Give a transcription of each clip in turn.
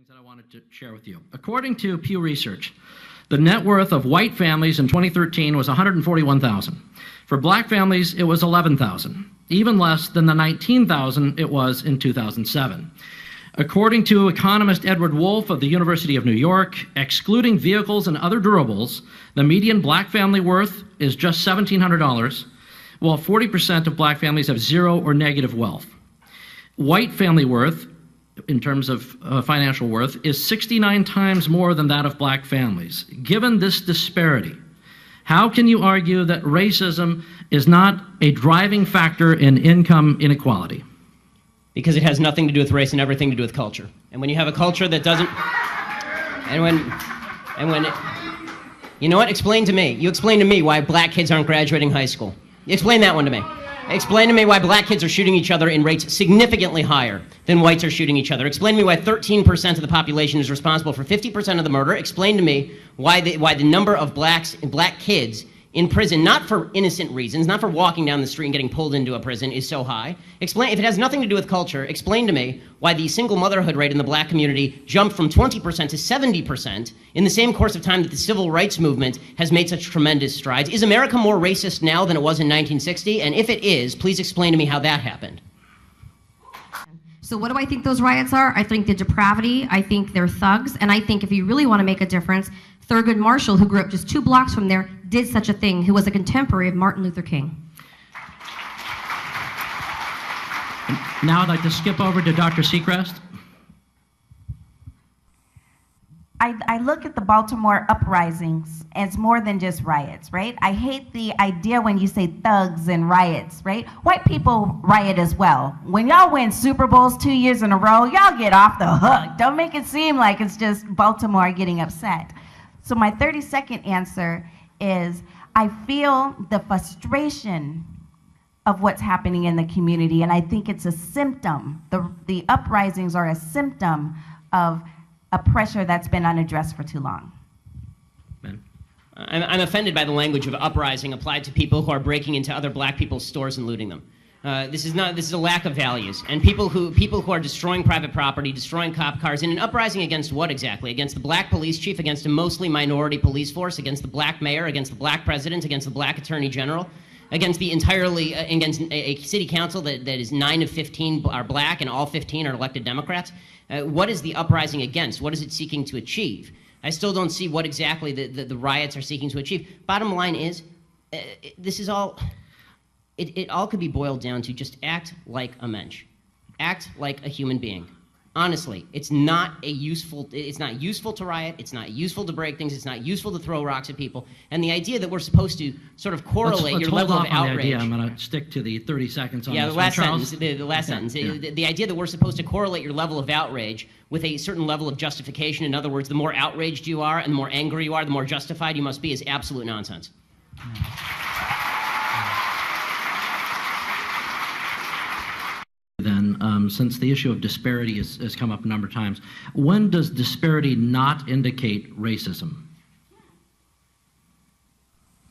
things that I wanted to share with you. According to Pew Research, the net worth of white families in 2013 was $141,000. For black families, it was $11,000, even less than the $19,000 it was in 2007. According to economist Edward Wolf of the University of New York, excluding vehicles and other durables, the median black family worth is just $1,700, while 40% of black families have zero or negative wealth. White family worth, in terms of financial worth, is 69 times more than that of black families. Given this disparity, how can you argue that racism is not a driving factor in income inequality? Because it has nothing to do with race and everything to do with culture. And when you have a culture that doesn't, you know what? Explain to me. You explain to me why black kids aren't graduating high school. Explain that one to me. Explain to me why black kids are shooting each other in rates significantly higher than whites are shooting each other. Explain to me why 13% of the population is responsible for 50% of the murder. Explain to me why the number of black kids in prison, not for innocent reasons, not for walking down the street and getting pulled into a prison, is so high. Explain, if it has nothing to do with culture, explain to me why the single motherhood rate in the black community jumped from 20% to 70% in the same course of time that the civil rights movement has made such tremendous strides. Is America more racist now than it was in 1960? And if it is, please explain to me how that happened. So what do I think those riots are? I think they're depravity, I think they're thugs, and I think if you really want to make a difference, Thurgood Marshall, who grew up just 2 blocks from there, did such a thing, who was a contemporary of Martin Luther King. Now I'd like to skip over to Dr. Seacrest. I look at the Baltimore uprisings as more than just riots, right? I hate the idea when you say thugs and riots, right? White people riot as well. When y'all win Super Bowls 2 years in a row, y'all get off the hook. Don't make it seem like it's just Baltimore getting upset. So my 30-second answer is I feel the frustration of what's happening in the community, and I think it's a symptom. The uprisings are a symptom of a pressure that's been unaddressed for too long. I'm offended by the language of uprising applied to people who are breaking into other black people's stores and looting them. This is a lack of values. And people who are destroying private property, destroying cop cars, in an uprising against what exactly? Against the black police chief, against a mostly minority police force, against the black mayor, against the black president, against the black attorney general, against against a city council that is 9 of 15 are black and all 15 are elected Democrats. What is the uprising against? What is it seeking to achieve? I still don't see what exactly the riots are seeking to achieve. Bottom line is, this is all... It all could be boiled down to just act like a mensch. Act like a human being. Honestly, it's not useful to riot, it's not useful to break things, it's not useful to throw rocks at people. And the idea that we're supposed to sort of correlate your level of outrage. I'm going to stick to the 30 seconds on this. Yeah, the last sentence. The idea that we're supposed to correlate your level of outrage with a certain level of justification. In other words, the more outraged you are and the more angry you are, the more justified you must be, is absolute nonsense. Then, since the issue of disparity has come up a number of times, when does disparity not indicate racism?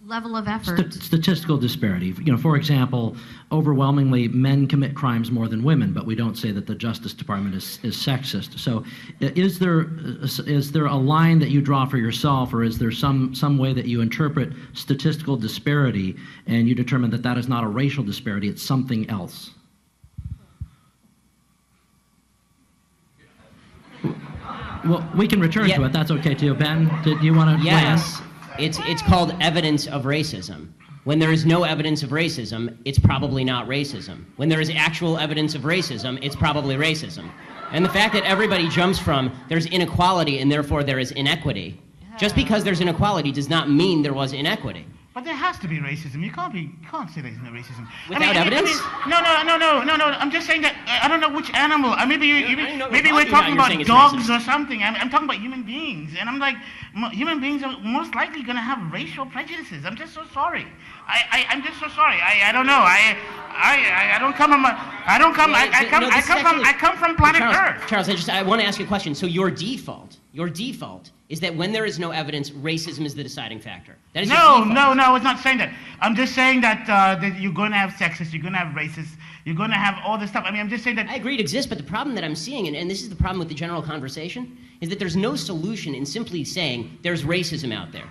Level of effort. Statistical disparity. For example, overwhelmingly men commit crimes more than women, but we don't say that the Justice Department is sexist. So, is there a line that you draw for yourself, or is there some way that you interpret statistical disparity and you determine that that is not a racial disparity, it's something else? Well, we can return to it. That's okay too. Ben, did you want to? Yes, it's called evidence of racism. When there is no evidence of racism, it's probably not racism. When there is actual evidence of racism, it's probably racism. And the fact that everybody jumps from there's inequality and therefore there is inequity, just because there's inequality does not mean there was inequity. But there has to be racism. You can't say there's no racism. Without evidence? No. I'm just saying that I don't know which animal. Maybe we're talking about dogs or something. I'm talking about human beings, and I'm like, human beings are most likely going to have racial prejudices. I'm just so sorry. I'm just so sorry. I don't know. I come from planet Earth. Charles, I want to ask you a question. So your default is that when there is no evidence, racism is the deciding factor. That is No, it's not saying that. I'm just saying that you're going to have sexists, you're going to have racists, you're going to have all this stuff. I mean, I'm just saying that... I agree it exists, but the problem that I'm seeing, and this is the problem with the general conversation, is that there's no solution in simply saying there's racism out there.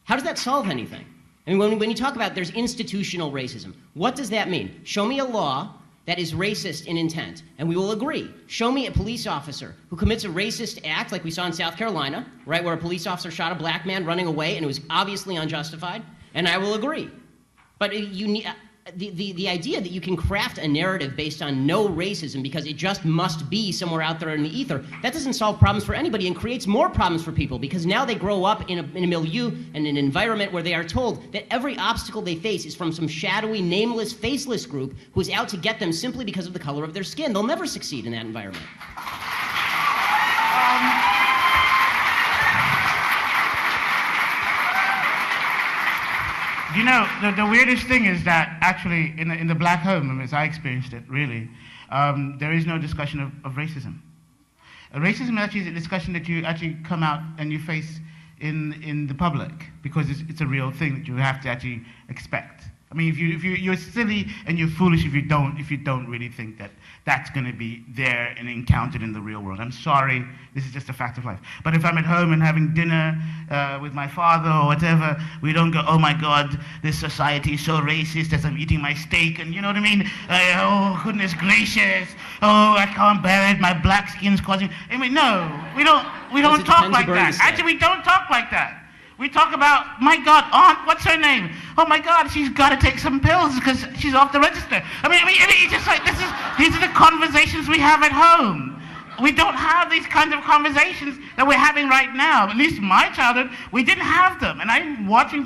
How does that solve anything? I mean, when you talk about there's institutional racism, what does that mean? Show me a law that is racist in intent, and we will agree. Show me a police officer who commits a racist act, like we saw in South Carolina, right, where a police officer shot a black man running away, and it was obviously unjustified, and I will agree. But you need... The idea that you can craft a narrative based on no racism because it just must be somewhere out there in the ether, that doesn't solve problems for anybody and creates more problems for people because now they grow up in a milieu and an environment where they are told that every obstacle they face is from some shadowy, nameless, faceless group who is out to get them simply because of the color of their skin. They'll never succeed in that environment. You know, the weirdest thing is that actually in the black home, as I experienced it, really, there is no discussion of racism. Racism actually is a discussion that you actually come out and you face in the public because it's a real thing that you have to actually expect. I mean, if you're silly and you're foolish if you don't really think that that's going to be there and encountered in the real world. I'm sorry, this is just a fact of life. But if I'm at home and having dinner with my father or whatever, we don't go, oh my God, this society is so racist as I'm eating my steak, and you know what I mean? Oh goodness gracious, oh I can't bear it, my black skin's causing. I mean, no, we don't talk like that. Actually, we don't talk like that. We talk about, my God, Aunt, what's her name? Oh my God, she's got to take some pills because she's off the register. I mean, it's just like, these are the conversations we have at home. We don't have these kinds of conversations that we're having right now. At least in my childhood, we didn't have them. And I'm watching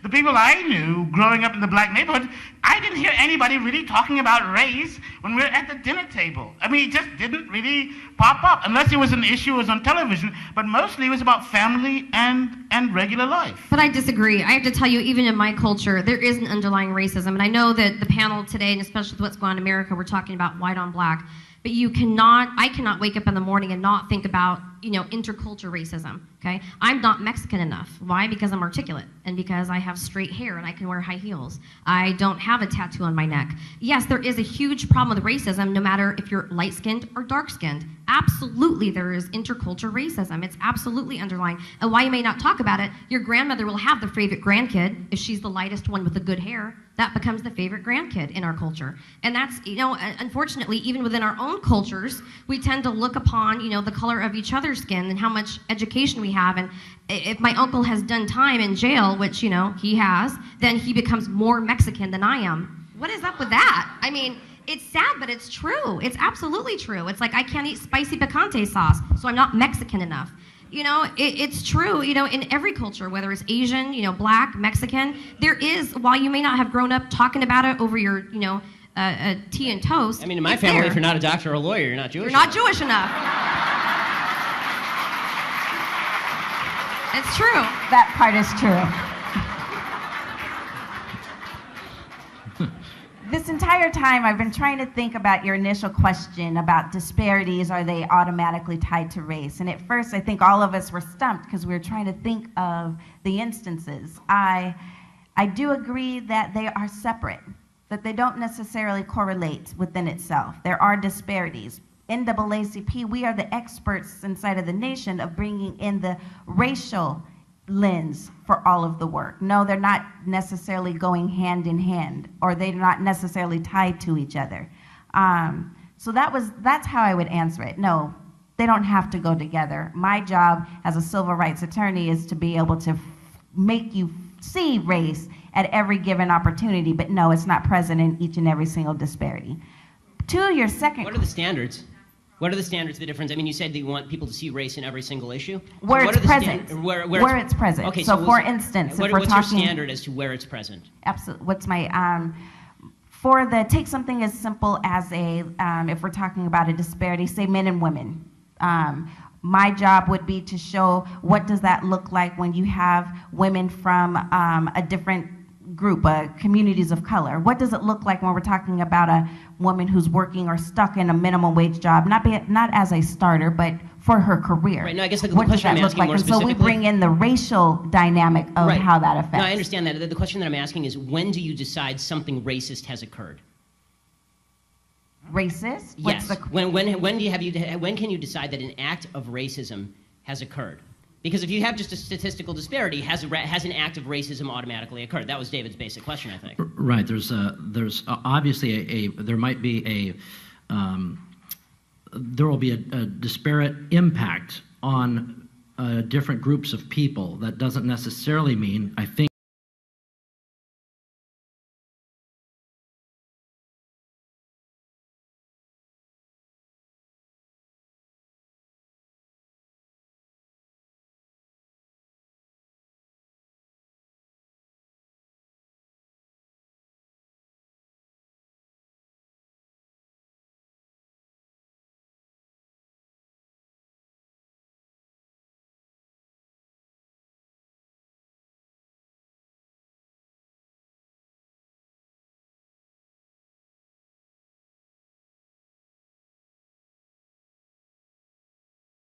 the people I knew growing up in the black neighborhood, I didn't hear anybody really talking about race when we were at the dinner table. I mean, it just didn't really pop up, unless it was an issue, it was on television, but mostly it was about family and regular life. But I disagree. I have to tell you, even in my culture, there is an underlying racism. And I know that the panel today, and especially with what's going on in America, we're talking about white on black. But I cannot wake up in the morning and not think about, intercultural racism, okay? I'm not Mexican enough. Why? Because I'm articulate and because I have straight hair and I can wear high heels. I don't have a tattoo on my neck. Yes, there is a huge problem with racism no matter if you're light-skinned or dark-skinned. Absolutely, there is intercultural racism. It's absolutely underlying. And why you may not talk about it, your grandmother will have the favorite grandkid. If she's the lightest one with the good hair, that becomes the favorite grandkid in our culture. And that's, unfortunately, even within our own cultures, we tend to look upon, the color of each other's skin and how much education we have. And if my uncle has done time in jail, which, he has, then he becomes more Mexican than I am. What is up with that? I mean, it's sad, but it's true. It's absolutely true. It's like I can't eat spicy picante sauce, so I'm not Mexican enough. It's true, in every culture, whether it's Asian, black, Mexican, there is, while you may not have grown up talking about it over your, tea and toast. I mean, in my family, if you're not a doctor or a lawyer, you're not Jewish enough. You're not Jewish enough. It's true. That part is true. This entire time, I've been trying to think about your initial question about disparities. Are they automatically tied to race? And at first, I think all of us were stumped because we were trying to think of the instances. I do agree that they are separate, that they don't necessarily correlate within itself. There are disparities. NAACP, we are the experts inside of the nation of bringing in the racial lens for all of the work. No, they're not necessarily going hand in hand, or they're not necessarily tied to each other. So that's how I would answer it. No, they don't have to go together. My job as a civil rights attorney is to be able to make you see race at every given opportunity, but no, it's not present in each and every single disparity. To your second... What are the standards? What are the standards, the difference? I mean, you said that you want people to see race in every single issue. Where it's present. Where it's present. Okay, so for instance, if we're talking... What's your standard as to where it's present? Absolutely. What's my... take something as simple as if we're talking about a disparity, say men and women. My job would be to show what does that look like when you have women from a different group, communities of color. What does it look like when we're talking about a woman who's working or stuck in a minimum wage job, not as a starter, but for her career. Right. No, I guess the what does question I'm that look asking like? more And so we specifically. bring in the racial dynamic of Right. how that affects. No, I understand that. The question that I'm asking is, when do you decide something racist has occurred? Racist? Yes. When can you decide that an act of racism has occurred? Because if you have just a statistical disparity, has an act of racism automatically occurred? That was David's basic question, I think. Right. There's obviously there might be there will be a disparate impact on different groups of people. That doesn't necessarily mean, I think,